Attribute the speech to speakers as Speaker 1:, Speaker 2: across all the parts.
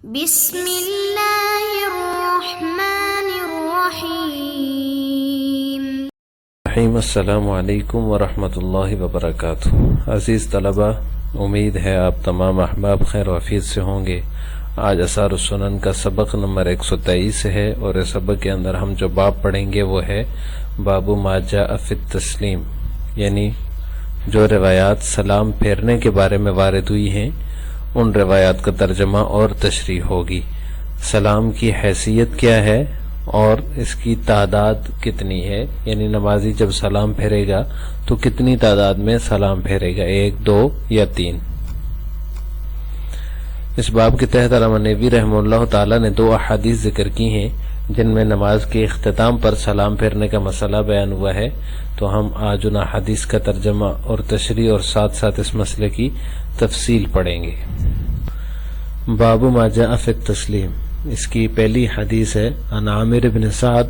Speaker 1: بسم اللہ الرحمن الرحیم۔
Speaker 2: السلام علیکم ورحمۃ اللہ وبرکاتہ۔ عزیز طلبہ، امید ہے آپ تمام احباب خیر و عافیت سے ہوں گے۔ آج آثار السنن کا سبق نمبر 123 ہے، اور اس سبق کے اندر ہم جو باب پڑھیں گے وہ ہے باب ما جاء فی التسلیم، یعنی جو روایات سلام پھیرنے کے بارے میں وارد ہوئی ہیں ان روایات کا ترجمہ اور تشریح ہوگی۔ سلام کی حیثیت کیا ہے اور اس کی تعداد کتنی ہے، یعنی نمازی جب سلام پھیرے گا تو کتنی تعداد میں سلام پھیرے گا، 1، 2 یا 3۔ اس باب کے تحت علامہ نووی رحمہ اللہ تعالی نے 2 احادیث ذکر کی ہیں جن میں نماز کے اختتام پر سلام پھیرنے کا مسئلہ بیان ہوا ہے، تو ہم آج ان احادیث کا ترجمہ اور تشریح اور ساتھ ساتھ اس مسئلے کی تفصیل پڑھیں گے۔ باب ما جاء فی التسلیم، اس کی پہلی حدیث ہے عن عامر بن سعد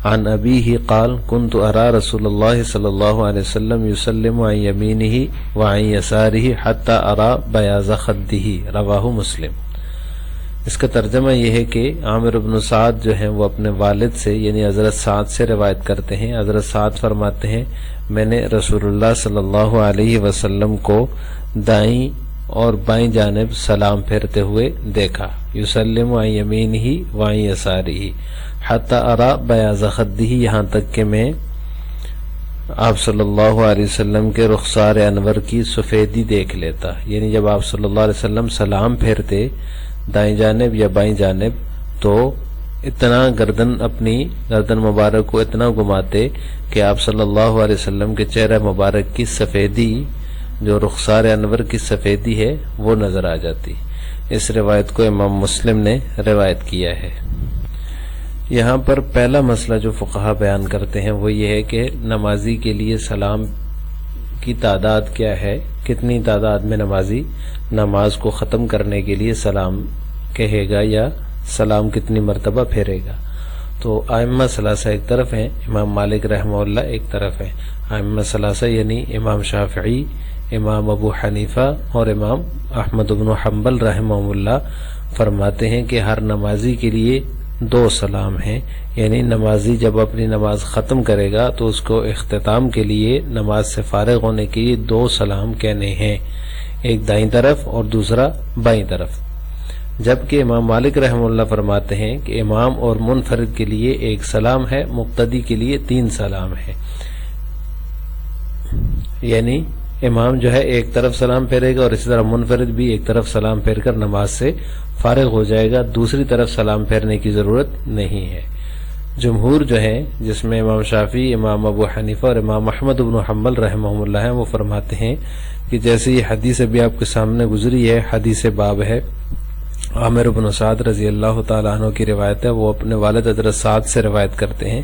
Speaker 2: عن ابیہ قال كنت ارى رسول اللہ صلی اللہ علیہ وسلم یسلم عن یمینہ وعن یسارہ حتی ارى بیاض خدہ، رواہ مسلم۔ اس کا ترجمہ یہ ہے کہ عامر بن سعد جو ہیں وہ اپنے والد سے یعنی حضرت سعد سے روایت کرتے ہیں۔ حضرت سعد فرماتے ہیں میں نے رسول اللہ صلی اللہ علیہ وسلم کو دائیں اور بائیں جانب سلام پھیرتے ہوئے دیکھا، یسلم عن یمینہ وعن یسارہ حتی ارى بیاض خدہ، یہاں تک کہ میں آپ صلی اللہ علیہ وسلم کے رخسار انور کی سفیدی دیکھ لیتا، یعنی جب آپ صلی اللہ علیہ وسلم سلام پھیرتے دائیں جانب یا بائیں جانب تو اتنا اپنی گردن مبارک کو اتنا گھماتے کہ آپ صلی اللہ علیہ وسلم کے چہرہ مبارک کی سفیدی، جو رخسار انور کی سفیدی ہے، وہ نظر آ جاتی۔ اس روایت کو امام مسلم نے روایت کیا ہے۔ یہاں پر پہلا مسئلہ جو فقہا بیان کرتے ہیں وہ یہ ہے کہ نمازی کے لیے سلام کی تعداد کیا ہے، کتنی تعداد میں نمازی نماز کو ختم کرنے کے لیے سلام کہے گا یا سلام کتنی مرتبہ پھیرے گا۔ تو ائمہ ثلاثہ ایک طرف ہیں، امام مالک رحمہ اللہ ایک طرف ہیں۔ ائمہ ثلاثہ یعنی امام شافعی، امام ابو حنیفہ اور امام احمد بن حنبل رحمہ اللہ فرماتے ہیں کہ ہر نمازی کے لیے 2 سلام ہیں، یعنی نمازی جب اپنی نماز ختم کرے گا تو اس کو اختتام کے لیے نماز سے فارغ ہونے کے لیے 2 سلام کہنے ہیں، ایک دائیں طرف اور دوسرا بائیں طرف۔ جبکہ امام مالک رحمہ اللہ فرماتے ہیں کہ امام اور منفرد کے لیے 1 سلام ہے، مقتدی کے لیے 3 سلام ہے، یعنی امام جو ہے ایک طرف سلام پھیرے گا اور اسی طرح منفرد بھی ایک طرف سلام پھیر کر نماز سے فارغ ہو جائے گا، دوسری طرف سلام پھیرنے کی ضرورت نہیں ہے۔ جمہور جو ہیں جس میں امام شافعی، امام ابو حنیفہ اور امام احمد بن حنبل رحمہ اللہ ہیں، وہ فرماتے ہیں کہ جیسے یہ حدیث ابھی آپ کے سامنے گزری ہے، حدیث باب ہے، عامر بن سعد رضی اللہ تعالیٰ عنہ کی روایت ہے، وہ اپنے والد حضرت سعد سے روایت کرتے ہیں،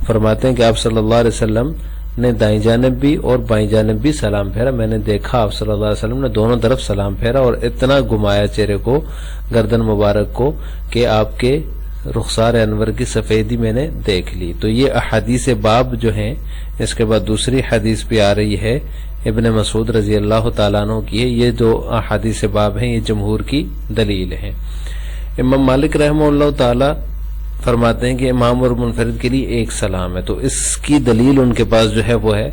Speaker 2: فرماتے ہیں کہ آپ صلی اللہ علیہ وسلم نے دائیں جانب بھی اور بائیں جانب بھی سلام پھیرا، میں نے دیکھا آپ صلی اللہ علیہ وسلم نے دونوں طرف سلام پھیرا اور اتنا گھمایا چہرے کو، گردن مبارک کو، کہ آپ کے رخسار انور کی سفیدی میں نے دیکھ لی۔ تو یہ احادیث باب جو ہیں، اس کے بعد دوسری حدیث بھی آ رہی ہے ابن مسعود رضی اللہ تعالیٰ عنہ کی ہے۔ یہ جو احادیث باب ہیں یہ جمہور کی دلیل ہیں۔ امام مالک رحمہ اللہ تعالیٰ فرماتے ہیں کہ امام اور منفرد کے لیے 1 سلام ہے، تو اس کی دلیل ان کے پاس جو ہے وہ ہے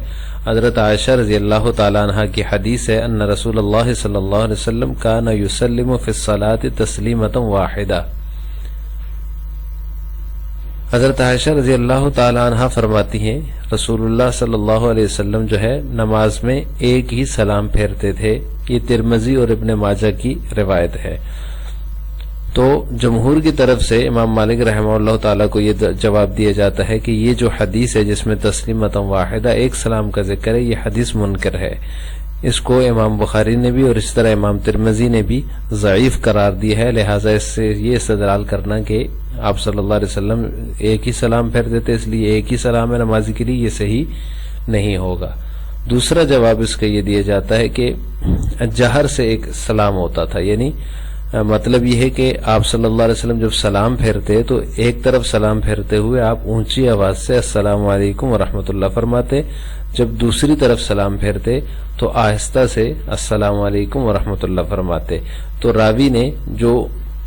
Speaker 2: حضرت عائشہ رضی اللہ تعالیٰ عنہ کی حدیث ہے ان رسول اللہ صلی اللہ علیہ وسلم کان یسلم فی الصلاۃ تسلیمۃ واحدہ۔ حضرت عائشہ رضی اللہ تعالیٰ عنہ فرماتی ہیں رسول اللہ صلی اللہ علیہ وسلم جو ہے نماز میں 1 ہی سلام پھیرتے تھے۔ یہ ترمذی اور ابن ماجہ کی روایت ہے۔ تو جمہور کی طرف سے امام مالک رحمہ اللہ تعالیٰ کو یہ جواب دیا جاتا ہے کہ یہ جو حدیث ہے جس میں تسلیمۃ واحدہ 1 سلام کا ذکر ہے، یہ حدیث منکر ہے، اس کو امام بخاری نے بھی اور اس طرح امام ترمذی نے بھی ضعیف قرار دیا ہے، لہٰذا اس سے یہ استدلال کرنا کہ آپ صلی اللہ علیہ وسلم 1 ہی سلام پھیر دیتے اس لیے 1 ہی سلام ہے نمازی کے لیے، یہ صحیح نہیں ہوگا۔ دوسرا جواب اس کا یہ دیا جاتا ہے کہ جہر سے 1 سلام ہوتا تھا، یعنی مطلب یہ ہے کہ آپ صلی اللہ علیہ وسلم جب سلام پھیرتے تو ایک طرف سلام پھیرتے ہوئے آپ اونچی آواز سے السلام علیکم ورحمۃ اللہ فرماتے، جب دوسری طرف سلام پھیرتے تو آہستہ سے السلام علیکم ورحمۃ اللہ فرماتے۔ تو راوی نے جو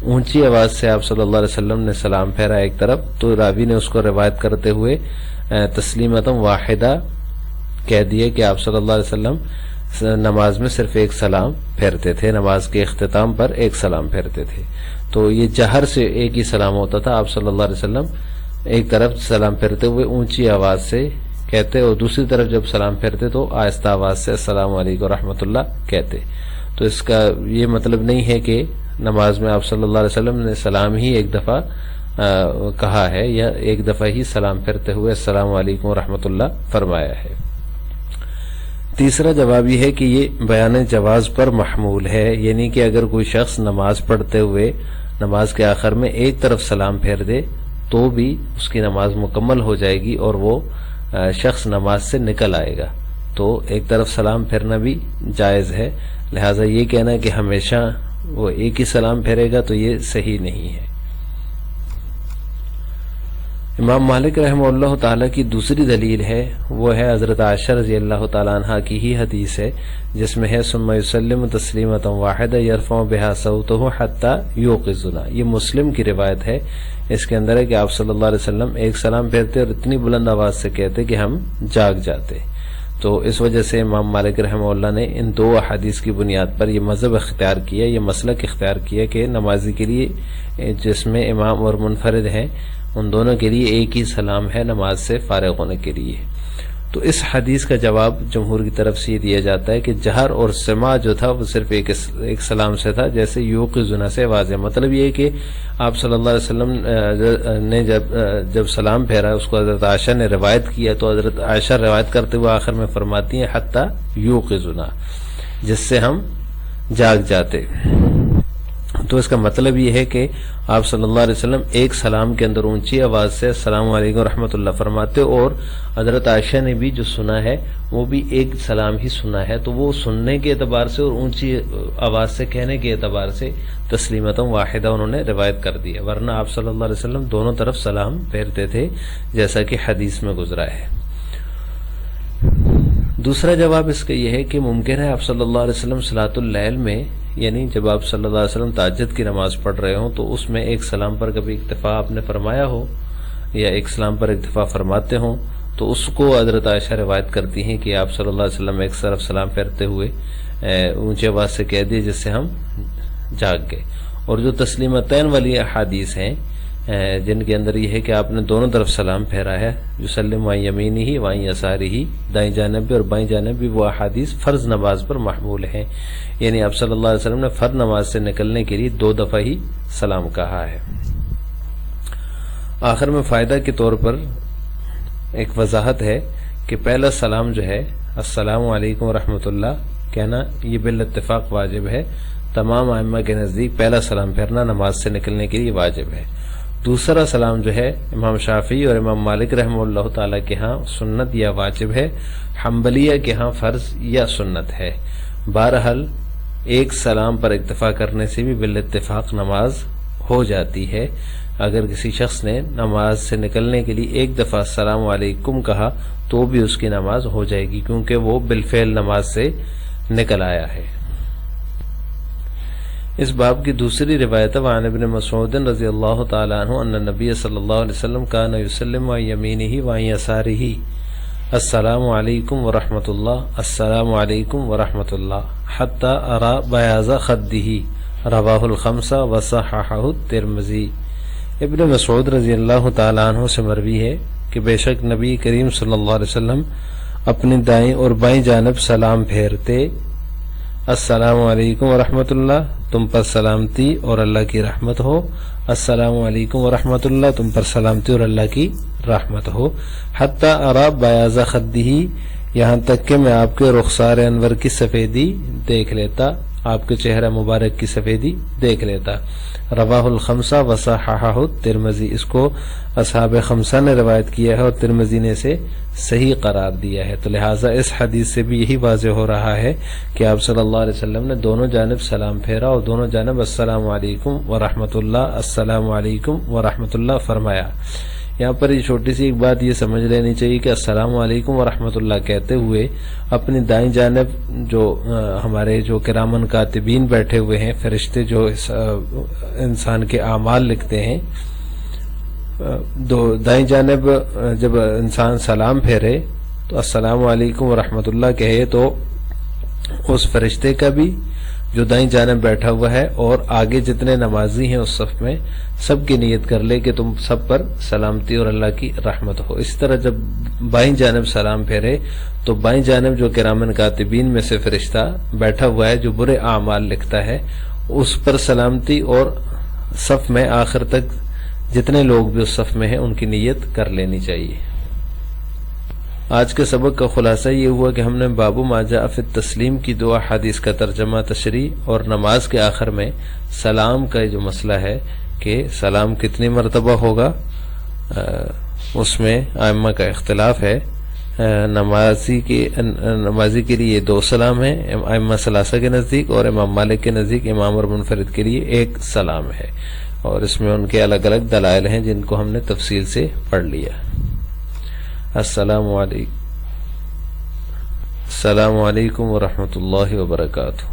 Speaker 2: اونچی آواز سے آپ صلی اللہ علیہ وسلم نے سلام پھیرا ایک طرف، تو راوی نے اس کو روایت کرتے ہوئے تسلیمتم واحدہ کہہ دیا کہ آپ صلی اللہ علیہ وسلم نماز میں صرف ایک سلام پھیرتے تھے، نماز کے اختتام پر ایک سلام پھیرتے تھے۔ تو یہ جہر سے ایک ہی سلام ہوتا تھا، آپ صلی اللہ علیہ وسلم ایک طرف سلام پھیرتے ہوئے اونچی آواز سے کہتے اور دوسری طرف جب سلام پھیرتے تو آہستہ آواز سے السلام علیکم ورحمۃ اللہ کہتے۔ تو اس کا یہ مطلب نہیں ہے کہ نماز میں آپ صلی اللہ علیہ وسلم نے سلام ہی ایک دفعہ کہا ہے یا ایک دفعہ ہی سلام پھیرتے ہوئے السلام علیکم ورحمۃ اللہ فرمایا ہے۔ تیسرا جواب یہ ہے کہ یہ بیان جواز پر محمول ہے، یعنی کہ اگر کوئی شخص نماز پڑھتے ہوئے نماز کے آخر میں ایک طرف سلام پھیر دے تو بھی اس کی نماز مکمل ہو جائے گی اور وہ شخص نماز سے نکل آئے گا۔ تو ایک طرف سلام پھیرنا بھی جائز ہے، لہٰذا یہ کہنا کہ ہمیشہ وہ ایک ہی سلام پھیرے گا تو یہ صحیح نہیں ہے۔ امام مالک رحمہ اللہ تعالیٰ کی دوسری دلیل ہے، وہ ہے حضرت عائشہ رضی اللہ تعالیٰ عنہ کی ہی حدیث ہے جس میں ہے ثم یسلم تسلیمۃ واحدہ یرفع بها صوتہ حتی یوقظنا۔ یہ مسلم کی روایت ہے، اس کے اندر ہے کہ آپ صلی اللہ علیہ وسلم ایک سلام پھیرتے اور اتنی بلند آواز سے کہتے کہ ہم جاگ جاتے۔ تو اس وجہ سے امام مالک رحمہ اللہ نے ان دو احادیث کی بنیاد پر یہ مذہب اختیار کیا، یہ مسلک اختیار کیا کہ نمازی کے لیے جس میں امام اور منفرد ہیں ان دونوں کے لیے ایک ہی سلام ہے نماز سے فارغ ہونے کے لیے۔ تو اس حدیث کا جواب جمہور کی طرف سے یہ دیا جاتا ہے کہ جہر اور سماع جو تھا وہ صرف ایک سلام سے تھا، جیسے یوقظنا سے واضح۔ مطلب یہ ہے کہ آپ صلی اللہ علیہ وسلم نے جب سلام پھیرا اس کو حضرت عائشہ نے روایت کیا تو حضرت عائشہ روایت کرتے ہوئے آخر میں فرماتی ہیں حتی یوقظنا، جس سے ہم جاگ جاتے۔ تو اس کا مطلب یہ ہے کہ آپ صلی اللہ علیہ وسلم ایک سلام کے اندر اونچی آواز سے السلام علیکم ورحمۃ اللہ فرماتے، اور حضرت عائشہ نے بھی جو سنا ہے وہ بھی ایک سلام ہی سنا ہے، تو وہ سننے کے اعتبار سے اور اونچی آواز سے کہنے کے اعتبار سے تسلیمۃ واحدہ انہوں نے روایت کر دیا، ورنہ آپ صلی اللہ علیہ وسلم دونوں طرف سلام پھیرتے تھے جیسا کہ حدیث میں گزرا ہے۔ دوسرا جواب اس کا یہ ہے کہ ممکن ہے آپ صلی اللہ علیہ وسلم صلاۃ اللیل میں، یعنی جب آپ صلی اللہ علیہ وسلم تہجد کی نماز پڑھ رہے ہوں تو اس میں ایک سلام پر کبھی اکتفا آپ نے فرمایا ہو یا ایک سلام پر اکتفا فرماتے ہوں، تو اس کو حضرت عائشہ روایت کرتی ہیں کہ آپ صلی اللہ علیہ وسلم ایک طرف سلام پھیرتے ہوئے اونچی آواز سے کہہ دیے جس سے ہم جاگ گئے۔ اور جو تسلیمتین والی احادیث ہیں جن کے اندر یہ ہے کہ آپ نے دونوں طرف سلام پھیرا ہے، یسلم وائیں یمینی ہی وائیں یساری ہی، دائیں جانب بھی اور بائیں جانب بھی، وہ احادیث فرض نماز پر محمول ہیں، یعنی آپ صلی اللہ علیہ وسلم نے فرض نماز سے نکلنے کے لیے 2 دفعہ ہی سلام کہا ہے۔ آخر میں فائدہ کے طور پر ایک وضاحت ہے کہ پہلا سلام جو ہے السلام علیکم ورحمۃ اللہ کہنا یہ بالاتفاق واجب ہے، تمام ائمہ کے نزدیک پہلا سلام پھیرنا نماز سے نکلنے کے لیے واجب ہے۔ دوسرا سلام جو ہے امام شافعی اور امام مالک رحمہ اللہ تعالیٰ کے ہاں سنت یا واجب ہے، حنبلیہ کے ہاں فرض یا سنت ہے۔ بہرحال ایک سلام پر اکتفا کرنے سے بھی بالاتفاق نماز ہو جاتی ہے۔ اگر کسی شخص نے نماز سے نکلنے کے لیے ایک دفعہ السلام علیکم کہا تو بھی اس کی نماز ہو جائے گی، کیونکہ وہ بالفعل نماز سے نکل آیا ہے۔ اس باب کی دوسری روایت وعن ابن مسعود رضی اللہ تعالی عنہ ان نبی صلی اللہ علیہ وسلم کان یسلم عن یمینہ وعن یسارہ السلام علیکم ورحمۃ اللہ السلام علیکم ورحمۃ اللہ حتی ارى بیاض خدہ، رواہ الخمسہ وصححہ الترمذی۔ ابن مسعود رضی اللہ تعالی عنہ سے مروی ہے کہ بے شک نبی کریم صلی اللہ علیہ وسلم اپنی دائیں اور بائیں جانب سلام پھیرتے، السلام علیکم ورحمۃ اللہ تم پر سلامتی اور اللہ کی رحمت ہو، السلام علیکم ورحمۃ اللہ تم پر سلامتی اور اللہ کی رحمت ہو، حتی ارى بیاض خدہ، یہاں تک کہ میں آپ کے رخسار انور کی سفیدی دیکھ لیتا۔ آپ کے چہرہ مبارک کی سفیدی دیکھ لیتا۔ رواہ الخمسہ وصححہ الترمذی، اس کو اصحاب خمسہ نے روایت کیا ہے اور ترمذی نے اسے صحیح قرار دیا ہے۔ تو لہٰذا اس حدیث سے بھی یہی واضح ہو رہا ہے کہ آپ صلی اللہ علیہ وسلم نے دونوں جانب سلام پھیرا اور دونوں جانب السلام علیکم ورحمۃ اللہ، السلام علیکم ورحمۃ اللہ فرمایا۔ یہاں پر یہ چھوٹی سی ایک بات یہ سمجھ لینی چاہیے کہ السلام علیکم ورحمۃ اللہ کہتے ہوئے اپنی دائیں جانب جو ہمارے جو کرامن کاتبین بیٹھے ہوئے ہیں، فرشتے جو انسان کے اعمال لکھتے ہیں، دائیں جانب جب انسان سلام پھیرے تو السلام علیکم ورحمۃ اللہ کہے تو اس فرشتے کا بھی جو دائیں جانب بیٹھا ہوا ہے اور آگے جتنے نمازی ہیں اس صف میں سب کی نیت کر لے کہ تم سب پر سلامتی اور اللہ کی رحمت ہو۔ اس طرح جب بائیں جانب سلام پھیرے تو بائیں جانب جو کرامن کاتبین میں سے فرشتہ بیٹھا ہوا ہے جو برے اعمال لکھتا ہے اس پر سلامتی، اور صف میں آخر تک جتنے لوگ بھی اس صف میں ہیں ان کی نیت کر لینی چاہیے۔ آج کے سبق کا خلاصہ یہ ہوا کہ ہم نے باب ما جاء فی التسلیم کی دو احادیث کا ترجمہ، تشریح اور نماز کے آخر میں سلام کا جو مسئلہ ہے کہ سلام کتنی مرتبہ ہوگا اس میں ائمہ کا اختلاف ہے۔ نمازی کے لیے 2 سلام ہیں ائمہ ثلاثہ کے نزدیک، اور امام مالک کے نزدیک امام اور منفرد کے لیے 1 سلام ہے، اور اس میں ان کے الگ الگ دلائل ہیں جن کو ہم نے تفصیل سے پڑھ لیا۔ السلام علیکم ورحمۃ اللہ وبرکاتہ۔